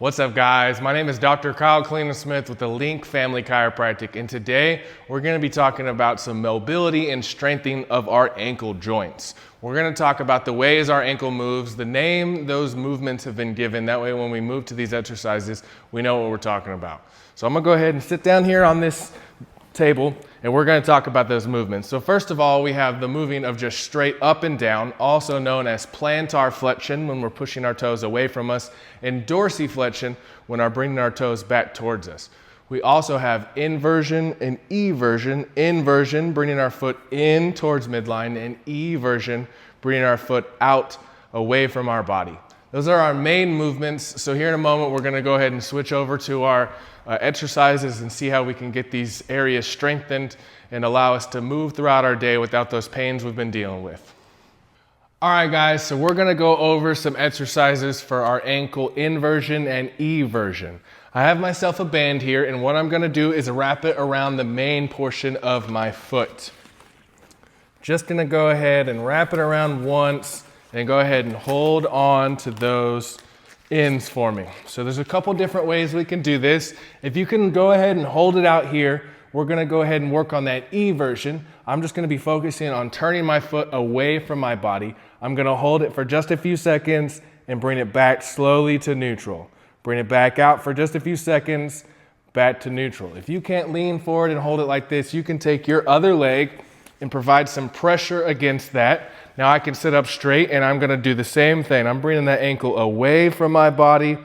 What's up, guys? My name is Dr. Kyle Cleaner-Smith with the Link Family Chiropractic, and today we're going to be talking about some mobility and strengthening of our ankle joints. We're going to talk about the ways our ankle moves, the name those movements have been given. That way when we move to these exercises, we know what we're talking about. So I'm going to go ahead and sit down here on this table, and we're going to talk about those movements. So first of all, we have the moving of just straight up and down, also known as plantar flexion when we're pushing our toes away from us, and dorsiflexion when we're bringing our toes back towards us. We also have inversion and eversion. Inversion, bringing our foot in towards midline, and eversion, bringing our foot out away from our body. Those are our main movements. So here in a moment, we're going to go ahead and switch over to our exercises and see how we can get these areas strengthened and allow us to move throughout our day without those pains we've been dealing with. All right, guys, so we're going to go over some exercises for our ankle inversion and eversion. I have myself a band here, and what I'm going to do is wrap it around the main portion of my foot. Just going to go ahead and wrap it around once and go ahead and hold on to those ends for me. So there's a couple different ways we can do this. If you can go ahead and hold it out here, we're going to go ahead and work on that eversion. I'm just going to be focusing on turning my foot away from my body. I'm going to hold it for just a few seconds and bring it back slowly to neutral. Bring it back out for just a few seconds, back to neutral. If you can't lean forward and hold it like this, you can take your other leg and provide some pressure against that. Now I can sit up straight and I'm going to do the same thing. I'm bringing that ankle away from my body,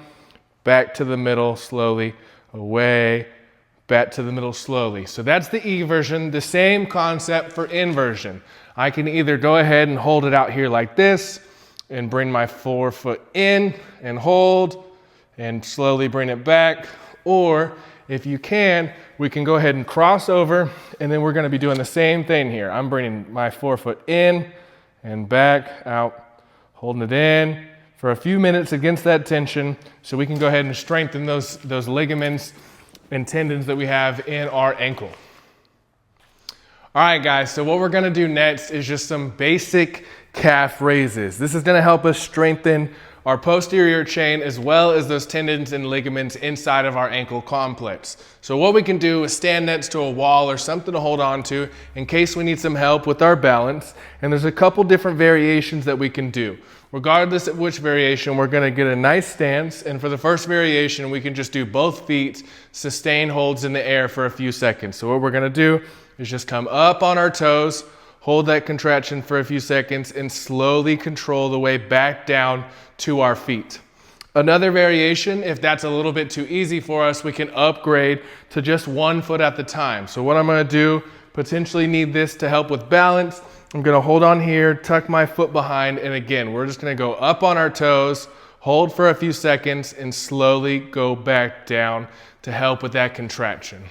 back to the middle slowly, away, back to the middle slowly. So that's the eversion, the same concept for inversion. I can either go ahead and hold it out here like this and bring my forefoot in and hold and slowly bring it back, or if you can, we can go ahead and cross over, and then we're going to be doing the same thing here. I'm bringing my forefoot in and back, out, holding it in for a few minutes against that tension so we can go ahead and strengthen those ligaments and tendons that we have in our ankle. All right, guys, so what we're going to do next is just some basic calf raises. This is going to help us strengthen our posterior chain as well as those tendons and ligaments inside of our ankle complex. So what we can do is stand next to a wall or something to hold on to in case we need some help with our balance. And there's a couple different variations that we can do. Regardless of which variation, we're going to get a nice stance. And for the first variation, we can just do both feet, sustain holds in the air for a few seconds. So what we're going to do is just come up on our toes, hold that contraction for a few seconds, and slowly control the way back down to our feet. Another variation, if that's a little bit too easy for us, we can upgrade to just one foot at the time. So what I'm going to do, potentially need this to help with balance. I'm going to hold on here, tuck my foot behind, and again, we're just going to go up on our toes, hold for a few seconds, and slowly go back down to help with that contraction.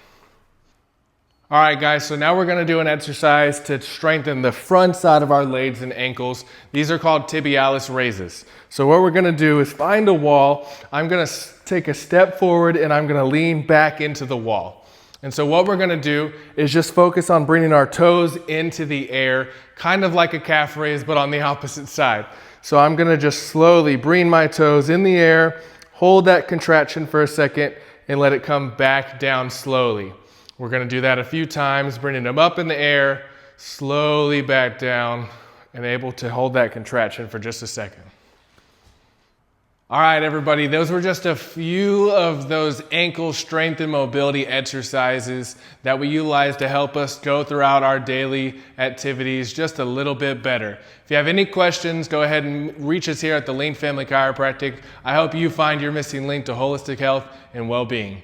All right, guys, so now we're going to do an exercise to strengthen the front side of our legs and ankles. These are called tibialis raises. So what we're going to do is find a wall. I'm going to take a step forward and I'm going to lean back into the wall. And so what we're going to do is just focus on bringing our toes into the air, kind of like a calf raise, but on the opposite side. So I'm going to just slowly bring my toes in the air, hold that contraction for a second, and let it come back down slowly. We're going to do that a few times, bringing them up in the air, slowly back down, and able to hold that contraction for just a second. All right, everybody, those were just a few of those ankle strength and mobility exercises that we utilize to help us go throughout our daily activities just a little bit better. If you have any questions, go ahead and reach us here at the Link Family Chiropractic. I hope you find your missing link to holistic health and well-being.